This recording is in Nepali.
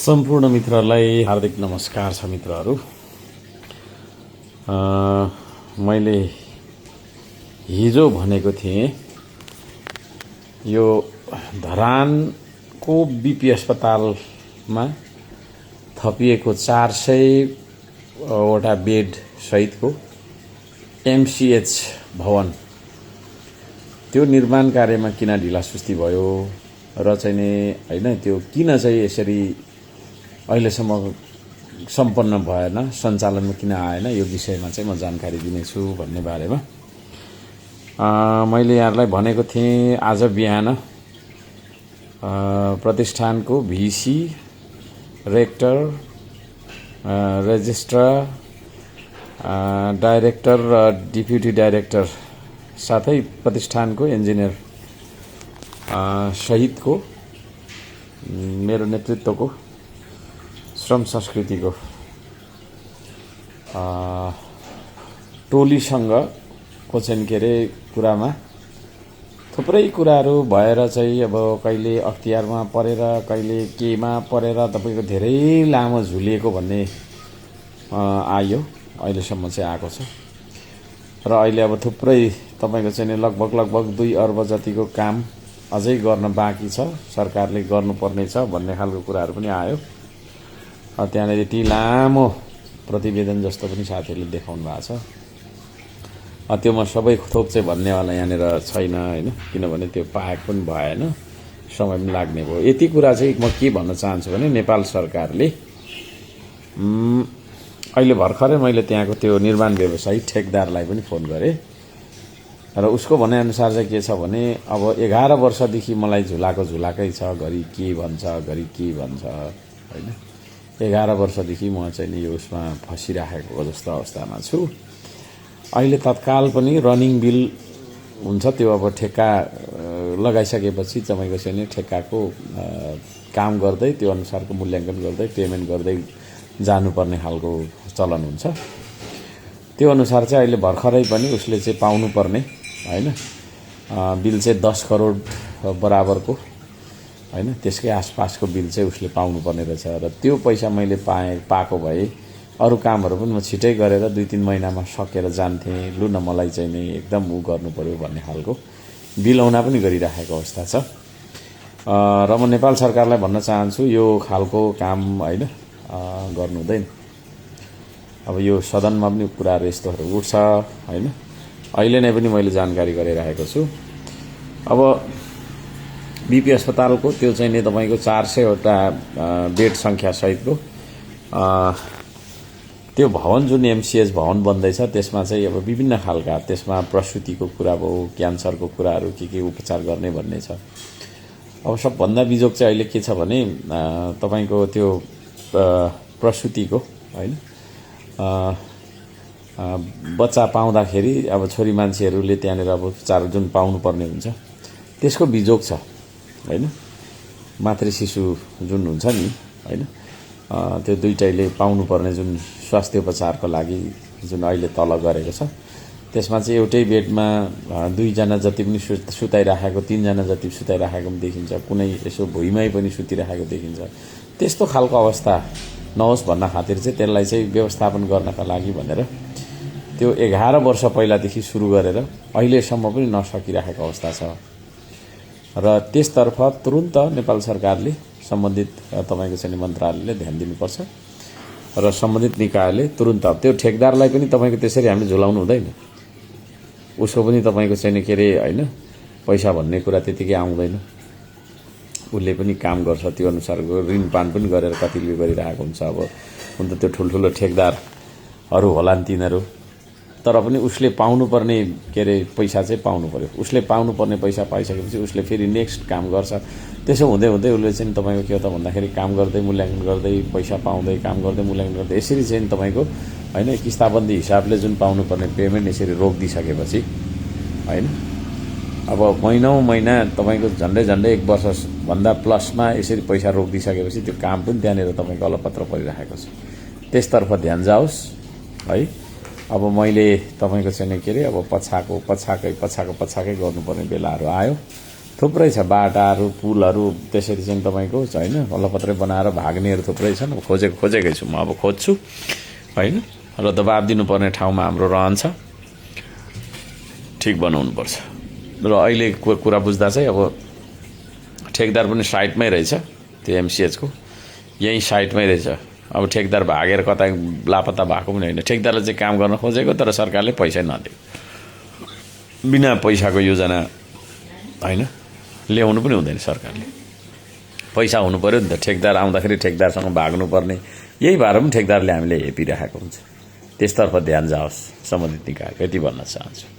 सम्पूर्ण मित्रहरूलाई हार्दिक नमस्कार छ मित्रहरू। मैले हिजो भनेको थिएँ यो धरानको बीपी अस्पतालमा थपिएको 400 वटा बेड सहितको एमसीएच भवन त्यो निर्माण कार्यमा किन ढिलासुस्ती भयो र चाहिँ नि हैन त्यो किन चाहिँ यसरी अहिलेसम्म सम्पन्न भएन, सञ्चालनमा किन आएन, यो विषयमा चाहिँ म जानकारी दिनेछु भन्ने बारेमा मैले यहाँलाई भनेको थिएँ। आज बिहान प्रतिष्ठानको भिसी, रेक्टर, रेजिस्ट्रार, डाइरेक्टर र डिप्युटी डाइरेक्टर साथै प्रतिष्ठानको इन्जिनियर सहितको मेरो नेतृत्वको श्रम संस्कृतिको टोलीसँग को चाहिँ के अरे कुरामा थुप्रै कुराहरू भएर चाहिँ अब कहिले अख्तियारमा परेर कहिले केमा परेर तपाईको धेरै लामो झुलिएको भन्ने आयो, अहिलेसम्म चाहिँ आएको छ। र अहिले अब थुप्रै तपाईको चाहिँ लगभग 2 अर्ब जतिको काम अझै गर्न बाँकी छ, सरकारले गर्नुपर्ने छ भन्ने खालको कुराहरू पनि आयो। त्यहाँनिर यति लामो प्रतिवेदन जस्तो पनि साथीहरूले देखाउनु भएको छ। त्यो म सबै थोक चाहिँ भन्नेवाला यहाँनिर छैन हैन, किनभने त्यो पाएको पनि भएन, समय पनि लाग्ने भयो। यति कुरा चाहिँ म के भन्न चाहन्छु भने नेपाल सरकारले अहिले भर्खरै मैले त्यहाँको त्यो निर्माण व्यवसायी ठेकदारलाई पनि फोन गरेँ र उसको भनाइअनुसार चाहिँ के छ भने अब 11 वर्षदेखि मलाई झुलाकै छ, घरि के भन्छ घरि के भन्छ हैन। 11 वर्षदेखि म चाहिँ नि यो उसमा फसिराखेको जस्तो अवस्थामा छु। अहिले तत्काल पनि रनिङ बिल हुन्छ, त्यो अब ठेक्का लगाइसकेपछि तपाईँको चाहिँ नि ठेक्काको काम गर्दै त्यो अनुसारको मूल्याङ्कन गर्दै पेमेन्ट गर्दै जानुपर्ने खालको चलन हुन्छ। त्यो अनुसार चाहिँ अहिले भर्खरै पनि उसले चाहिँ पाउनुपर्ने हैन बिल चाहिँ 10 करोड बराबरको हैन, त्यसकै आसपासको बिल चाहिँ उसले पाउनुपर्ने रहेछ। र त्यो पैसा मैले पाएको भए अरू कामहरू पनि म छिटै गरेर 2-3 महिनामा सकेर जान्थेँ। लु न मलाई चाहिँ नि एकदम गर्नु पर्यो भन्ने खालको बिलौना पनि गरिराखेको अवस्था छ। र म नेपाल सरकारलाई भन्न चाहन्छु यो खालको काम हैन गर्नु हुँदैन। अब यो सदनमा पनि कुराहरू यस्तोहरू उठ्छ हैन। अहिले नै पनि मैले जानकारी गराइरहेको छु। अब बीपी अस्पतालको त्यो चाहिँ नि तपाईको 400 वटा बेड संख्या सहितको त्यो भवन जुन एमसीएच भवन बन्दैछ त्यसमा चाहिँ अब विभिन्न खालका त्यसमा प्रसूतिको कुरा भयो, क्यान्सरको कुराहरू के उपचार गर्ने भन्ने छ। अब सबभन्दा बिजोग चाहिँ अहिले के छ भने तपाईको त्यो प्रसूतिको हैन बच्चा पाउँदाखेरि अब छोरी मान्छेहरूले त्यहाँनिर अब उपचार जुन पाउनुपर्ने हुन्छ त्यसको बिजोग छ हैन। मातृ शिशु जुन हुन्छ नि हैन त्यो दुईटैले पाउनुपर्ने जुन स्वास्थ्य उपचारको लागि जुन अहिले तल गरेको छ त्यसमा चाहिँ एउटै बेडमा 2 जना जति पनि सुताइराखेको, 3 जना जति सुताइराखेको पनि देखिन्छ, कुनै यसो भुइँमै पनि सुतिराखेको देखिन्छ। त्यस्तो खालको अवस्था नहोस् भन्न खातिर चाहिँ त्यसलाई चाहिँ व्यवस्थापन गर्नका लागि भनेर त्यो 11 वर्ष पहिलादेखि सुरु गरेर अहिलेसम्म पनि नसकिराखेको अवस्था छ। र त्यसतर्फ तुरुन्त नेपाल सरकारले सम्बन्धित तपाईको चाहिँ मन्त्रालयले ध्यान दिनुपर्छ र सम्बन्धित निकायले तुरुन्त त्यो ठेकदारलाई पनि तपाईको त्यसरी हामीले झुलाउनु हुँदैन। उसको पनि तपाईको चाहिँ के अरे हैन पैसा भन्ने कुरा त्यतिकै आउँदैन, उसले पनि काम गर्छ, त्यो अनुसारको ऋणपान पनि गरेर कतिले गरिरहेको हुन्छ। अब हुन त त्यो ठुल्ठुलो ठेकदारहरू होलान् तिनीहरू, तर पनि उसले पाउनुपर्ने के अरे पैसा चाहिँ पाउनु पर्यो। उसले पाउनुपर्ने पैसा पाइसकेपछि उसले फेरि नेक्स्ट काम गर्छ। त्यसो हुँदै हुँदै उसले चाहिँ तपाईको के हो त भन्दाखेरि काम गर्दै मूल्याङ्कन गर्दै पैसा पाउँदै काम गर्दै मूल्याङ्कन गर्दै यसरी चाहिँ तपाईको हैन किस्ताबन्दी हिसाबले जुन पाउनुपर्ने पेमेन्ट यसरी रोकिदिइसकेपछि हैन अब महिना तपाईको झन्डै 1 वर्ष भन्दा प्लसमा यसरी पैसा रोकिदिइसकेपछि त्यो काम पनि त्यहाँनिर तपाईको अलपत्र परिरहेको छ। त्यसतर्फ ध्यान जाओस् है। अब मैले तपाईको चाहिँ के अरे अब पछाकै गर्नुपर्ने बेलाहरू आयो। थुप्रै छ बाटाहरू पुलहरू त्यसरी चाहिँ तपाईँको होइन अलपत्रै बनाएर भाग्नेहरू थुप्रै छन् खोजेकै छु म अब खोज्छु होइन र दबाब दिनुपर्ने ठाउँमा हाम्रो रहन्छ ठिक बनाउनुपर्छ र अहिले कुरा बुझ्दा चाहिँ अब ठेकदार पनि साइटमै रहेछ त्यो एमसिएचको यही साइटमै रहेछ अब ठेकदार भागेर कता लापत्ता भएको पनि होइन ठेकदारले चाहिँ काम गर्न खोजेको तर सरकारले पैसा नदिएको बिना पैसाको योजना होइन ल्याउनु पनि हुँदैन सरकारले पैसा हुनु पर्यो नि त ठेकदार आउँदाखेरि ठेकदारसँग भाग्नुपर्ने यही भएर पनि ठेकदारले हामीले हेपिराखेको हुन्छ त्यसतर्फ ध्यान जाओस् सम्बन्धित निकाय यति भन्न चाहन्छु